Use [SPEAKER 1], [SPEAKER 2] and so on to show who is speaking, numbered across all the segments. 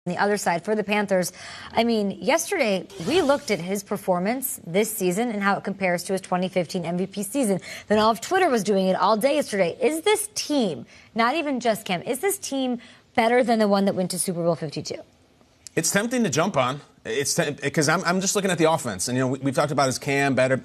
[SPEAKER 1] On the other side, for the Panthers, I mean, yesterday we looked at his performance this season and how it compares to his 2015 MVP season. Then all of Twitter was doing it all day yesterday. Is this team, not even just Cam, is this team better than the one that went to Super Bowl 52?
[SPEAKER 2] It's tempting to jump on. It's because I'm just looking at the offense. And, you know, we've talked about his Cam better.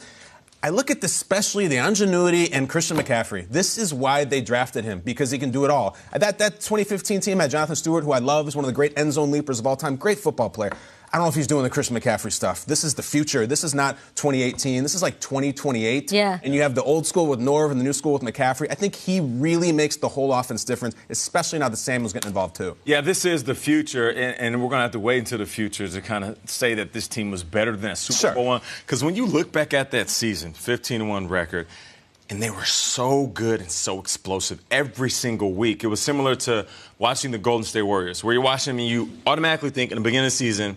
[SPEAKER 2] I look at especially the ingenuity and Christian McCaffrey. This is why they drafted him, because he can do it all. That 2015 team had Jonathan Stewart, who I love, is one of the great end zone leapers of all time, great football player. I don't know if he's doing the Christian McCaffrey stuff. This is the future. This is not 2018. This is like 2028.
[SPEAKER 1] Yeah.
[SPEAKER 2] And you have the old school with Norv and the new school with McCaffrey. I think he really makes the whole offense different, especially now that Samuel's getting involved too.
[SPEAKER 3] Yeah, this is the future, and we're going to have to wait until the future to kind of say that this team was better than a Super Bowl one. Because when you look back at that season, 15-1 record, and they were so good and so explosive every single week. It was similar to watching the Golden State Warriors, where you're watching them and you automatically think in the beginning of the season,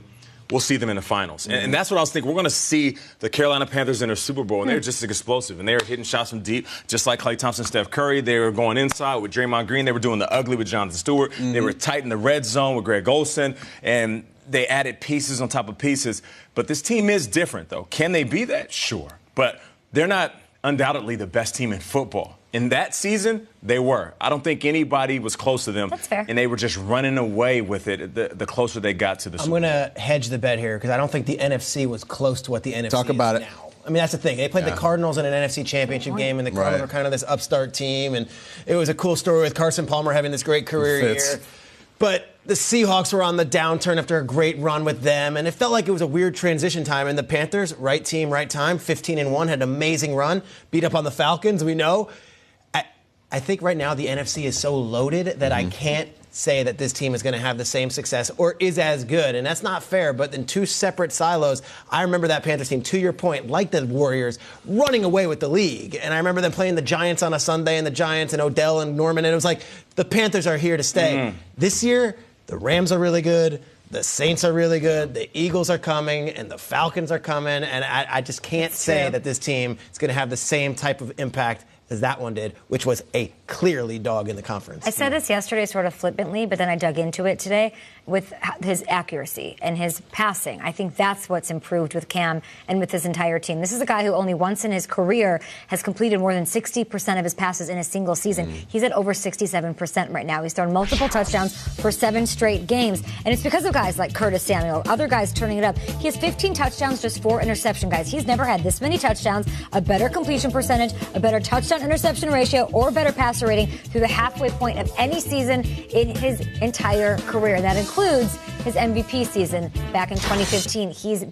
[SPEAKER 3] we'll see them in the finals. And that's what I was thinking. We're going to see the Carolina Panthers in their Super Bowl, and they're just explosive. And they were hitting shots from deep, just like Klay Thompson, Steph Curry. They were going inside with Draymond Green. They were doing the ugly with Jonathan Stewart. They were tight in the red zone with Greg Olsen. And they added pieces on top of pieces. But this team is different, though. Can they be that? Sure. But they're not undoubtedly the best team in football. In that season, they were. I don't think anybody was close to them.
[SPEAKER 1] That's fair.
[SPEAKER 3] And they were just running away with it the closer they got to the Super Bowl.
[SPEAKER 4] I'm going to hedge the bet here because I don't think the NFC was close to what the NFC is now.
[SPEAKER 2] Talk about it.
[SPEAKER 4] I mean, that's the thing. They played the Cardinals in an NFC championship game, and the Cardinals were kind of this upstart team. And it was a cool story with Carson Palmer having this great career year. But the Seahawks were on the downturn after a great run with them, and it felt like it was a weird transition time. And the Panthers, right team, right time, 15-1, had an amazing run, beat up on the Falcons, we know. I think right now the NFC is so loaded that I can't say that this team is going to have the same success or is as good. And that's not fair, but in two separate silos, I remember that Panthers team, to your point, like the Warriors, running away with the league. And I remember them playing the Giants on a Sunday, and the Giants and Odell and Norman, and it was like, the Panthers are here to stay. This year, the Rams are really good. The Saints are really good. The Eagles are coming, and the Falcons are coming. And I just can't say that this team is going to have the same type of impact as that one did, which was a clearly dog in the conference.
[SPEAKER 1] I said this yesterday sort of flippantly, but then I dug into it today with his accuracy and his passing. I think that's what's improved with Cam and with his entire team. This is a guy who only once in his career has completed more than 60% of his passes in a single season. He's at over 67% right now. He's thrown multiple touchdowns for 7 straight games. And it's because of guys like Curtis Samuel, other guys turning it up. He has 15 touchdowns, just 4 interception guys. He's never had this many touchdowns, a better completion percentage, a better touchdown-interception ratio, or better passer rating through the halfway point of any season in his entire career. And that includes his MVP season back in 2015. He's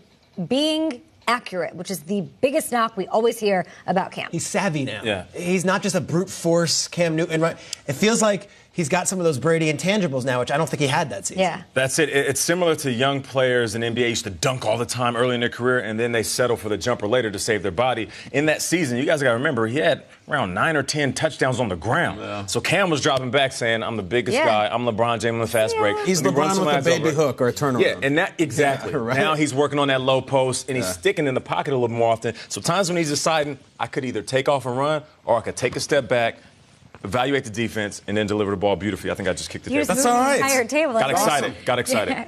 [SPEAKER 1] being accurate, which is the biggest knock we always hear about Cam.
[SPEAKER 4] He's savvy now.
[SPEAKER 3] Yeah.
[SPEAKER 4] He's not just a brute force Cam Newton. Right? It feels like he's got some of those Brady intangibles now, which I don't think he had that season.
[SPEAKER 1] Yeah.
[SPEAKER 3] That's it. It's similar to young players in the NBA used to dunk all the time early in their career, and then they settle for the jumper later to save their body. In that season, you guys got to remember, he had around 9 or 10 touchdowns on the ground. Yeah. So Cam was dropping back saying, I'm the biggest guy. I'm LeBron James on the fast break.
[SPEAKER 2] He's LeBron with a baby hook or a turnaround.
[SPEAKER 3] Yeah, and that exactly.
[SPEAKER 2] Yeah, right.
[SPEAKER 3] Now he's working on that low post, and he's sticking in the pocket a little more often. So times when he's deciding, I could either take off and run, or I could take a step back, evaluate the defense, and then deliver the ball beautifully. I think I just kicked it there.
[SPEAKER 2] That's all right.
[SPEAKER 1] Got
[SPEAKER 3] excited. Got excited.